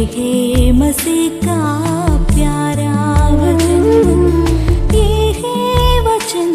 है मसीह का प्यारा वचन, ये है वचन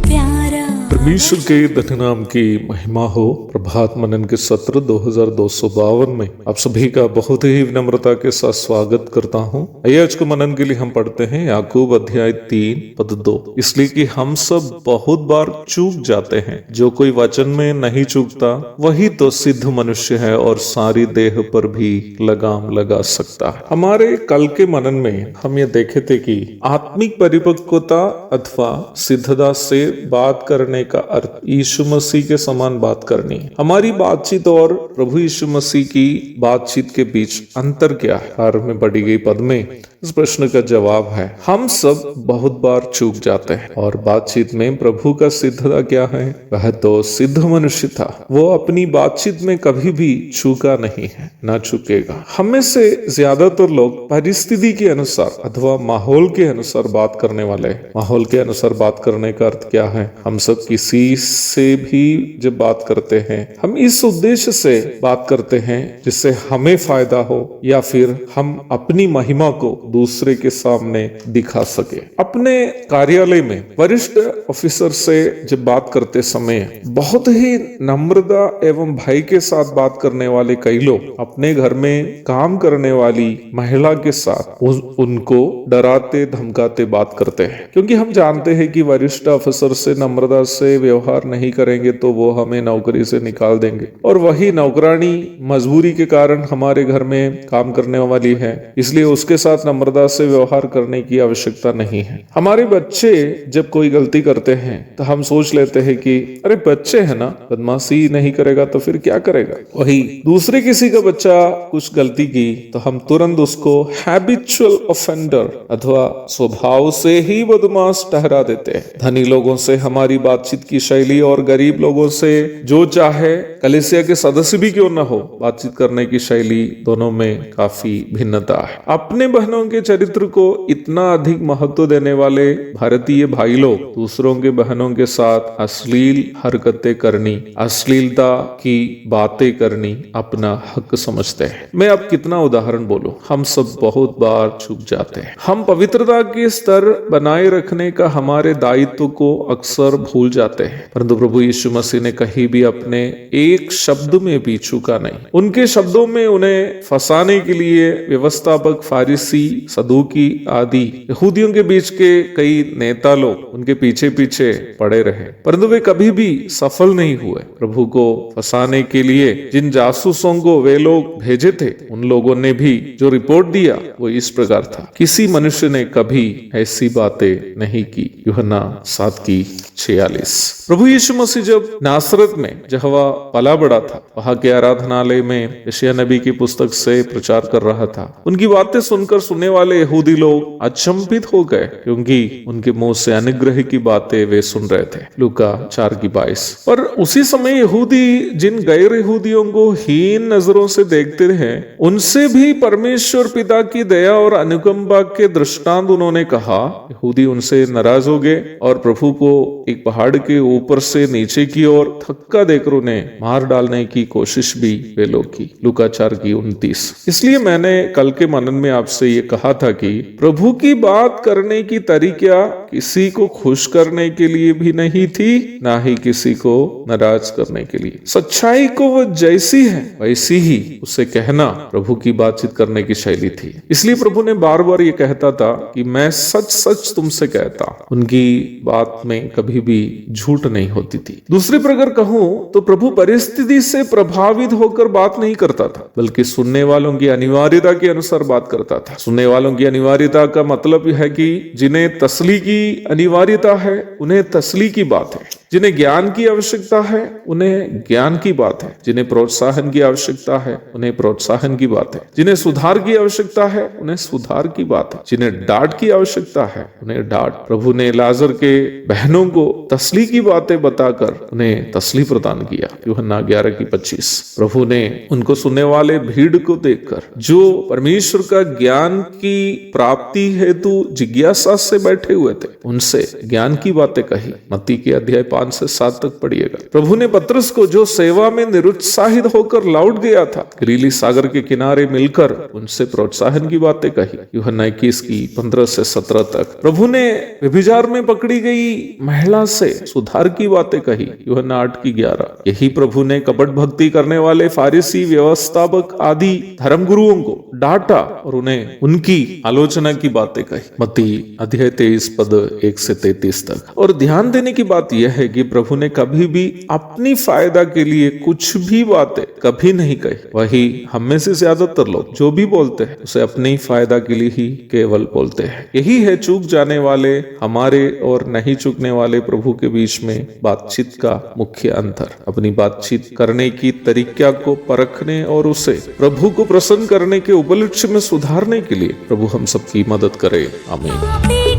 प्यारा। परमेश्वर के धन्य नाम की महिमा हो। प्रभात मनन के सत्र 2252 में आप सभी का बहुत ही विनम्रता के साथ स्वागत करता हूँ। आइए आज को मनन के लिए हम पढ़ते हैं याकूब अध्याय 3 पद 2। इसलिए कि हम सब बहुत बार चूक जाते हैं, जो कोई वचन में नहीं चूकता वही तो सिद्ध मनुष्य है और सारी देह पर भी लगाम लगा सकता है। हमारे कल के मनन में हम ये देखे थे कि आत्मिक परिपक्वता अथवा सिद्धता से बात करने का अर्थ यीशु मसीह के समान बात करनी है। हमारी बातचीत और प्रभु यीशु मसीह की बातचीत के बीच अंतर क्या है? आरंभ में पढ़ी गई पद में इस प्रश्न का जवाब है हम सब बहुत बार चूक जाते हैं। और बातचीत में प्रभु का सिद्धता क्या है? वह तो सिद्ध मनुष्य था, वो अपनी बातचीत में कभी भी चूका नहीं है, ना चूकेगा। हमें से ज्यादातर लोग परिस्थिति के अनुसार अथवा माहौल के अनुसार बात करने वाले हैं। माहौल के अनुसार बात करने का अर्थ क्या है? हम सब किसी से भी जब बात करते हैं हम इस उद्देश्य से बात करते हैं जिससे हमें फायदा हो या फिर हम अपनी महिमा को दूसरे के सामने दिखा सके। अपने कार्यालय में वरिष्ठ ऑफिसर से जब बात करते समय बहुत ही नम्रता एवं भय के साथ बात करने वाले कई लोग अपने घर में काम करने वाली महिला के साथ उनको डराते धमकाते बात करते हैं, क्योंकि हम जानते हैं कि वरिष्ठ ऑफिसर से नम्रता से व्यवहार नहीं करेंगे तो वो हमें नौकरी से निकाल देंगे, और वही नौकरानी मजबूरी के कारण हमारे घर में काम करने वाली है, इसलिए उसके साथ नम्रता से व्यवहार करने की आवश्यकता नहीं है। हमारे बच्चे जब कोई गलती करते हैं तो हम सोच लेते हैं कि अरे बच्चे है ना, बदमाशी नहीं करेगा तो फिर क्या करेगा। वही दूसरे किसी का बच्चा कुछ गलती की तो हम तुरंत उसको हैबिचुअल ऑफेंडर अथवा स्वभाव से ही बदमाश ठहरा देते हैं। धनी लोगों से हमारी बातचीत की शैली और गरीब लोगों से जो चाहे कलीसिया के सदस्य भी क्यों न हो बातचीत करने की शैली दोनों में काफी भिन्नता है। अपने बहनों के चरित्र को इतना अधिक महत्व देने वाले भारतीय भाई लोग दूसरों के बहनों के साथ अश्लील हरकतें करनी, अश्लीलता की बातें करनी अपना हक समझते हैं। मैं अब कितना उदाहरण बोलूं, हम सब बहुत बार चूक जाते हैं। हम पवित्रता के स्तर बनाए रखने का हमारे दायित्व को अक्सर भूल जाते हैं, परंतु प्रभु यीशु मसीह ने कहीं भी अपने एक शब्द में भी चूका नहीं। उनके शब्दों में उन्हें फंसाने के लिए व्यवस्थापक, फारिसी, सदूकी आदि यहूदियों के बीच के कई नेता लोग उनके पीछे पीछे पड़े रहे, परंतु वे कभी भी सफल नहीं हुए। प्रभु को फंसाने के लिए जिन जासूसों को वे लोग भेजे थे उन लोगों ने भी जो रिपोर्ट दिया वो इस प्रकार था, किसी मनुष्य ने कभी ऐसी बातें नहीं की। यूहन्ना 7:46। प्रभु यीशु मसीह जब नासरत में जहवा पला बड़ा था, वहां के आराधनालय में यशायाह नबी की पुस्तक से प्रचार कर रहा था। उनकी बातें सुनकर सुनने वाले यहूदी लोग अचंभित हो गए, क्योंकि उनके मुंह से अनुग्रह की बातें वे सुन रहे थे। लूका 4:22। और उसी समय यहूदी जिन गैर यहूदियों को हीन नजरों से देखते रहे, उनसे भी परमेश्वर पिता की दया और अनुकंपा के दृष्टांत उन्होंने कहा। यहूदी उनसे नाराज हो गए और प्रभु को एक पहाड़ के ऊपर से नीचे की ओर धक्का देकर उन्हें मार डालने की कोशिश भी वे लोग की। लूका 4:29। इसलिए मैंने कल के मनन में आपसे ये कहा था कि प्रभु की बात करने की तरीका किसी को खुश करने के लिए भी नहीं थी, ना ही किसी को नाराज करने के लिए। सच्चाई को वो जैसी है वैसी ही उसे कहना प्रभु की बातचीत करने की शैली थी। इसलिए प्रभु ने बार बार ये कहता था कि मैं सच सच तुमसे कहता हूं। उनकी बात में कभी भी झूठ नहीं होती थी। दूसरे प्रकार कहूं तो प्रभु परिस्थिति से प्रभावित होकर बात नहीं करता था, बल्कि सुनने वालों की अनिवार्यता के अनुसार बात करता था। सुनने वालों की अनिवार्यता का मतलब यह है कि जिन्हें तसली की अनिवार्यता है उन्हें तसली की बात है, जिन्हें ज्ञान की आवश्यकता है उन्हें ज्ञान की बात है, जिन्हें प्रोत्साहन की आवश्यकता है उन्हें प्रोत्साहन की बात है, जिन्हें सुधार की आवश्यकता है उन्हें सुधार की बात है, जिन्हें डांट की आवश्यकता है उन्हें डांट। प्रभु ने लाजर के बहनों को तसली की बातें बताकर उन्हें तसली प्रदान किया। यूहन्ना 11:25। प्रभु ने उनको सुनने वाले भीड़ को देखकर जो परमेश्वर का ज्ञान की प्राप्ति हेतु जिज्ञासा से बैठे हुए थे उनसे ज्ञान की बातें कही। मत्ती के अध्याय 5 से 7 तक पढ़िएगा। प्रभु ने पतरस को जो सेवा में निरुत्साहित होकर लौट गया था, गलीली सागर के किनारे मिलकर उनसे प्रोत्साहन की बातें कही। यूहन्ना 21 की 15 से 17 तक। प्रभु ने व्यभिचार में पकड़ी गई महिला से सुधार की बातें कही। यूहन्ना 8 की 11। यही प्रभु ने कपट भक्ति करने वाले फारिसी, व्यवस्थापक आदि धर्मगुरुओं को डांटा और उन्हें उनकी आलोचना की बातें कही। मत्ती अध्याय 23 पद 1 से 33 तक। और ध्यान देने की बात यह है कि प्रभु ने कभी भी अपनी फायदा के लिए कुछ भी बातें कभी नहीं कही। वही हम में से ज्यादातर लोग जो भी बोलते हैं उसे अपने ही फायदा के लिए ही केवल बोलते हैं। यही है चूक जाने वाले हमारे और नहीं चूकने वाले प्रभु के बीच में बातचीत का मुख्य अंतर। अपनी बातचीत करने की तरीका को परखने और उसे प्रभु को प्रसन्न करने के उपलक्ष्य में सुधारने के लिए प्रभु हम सबकी मदद करे। आमीन।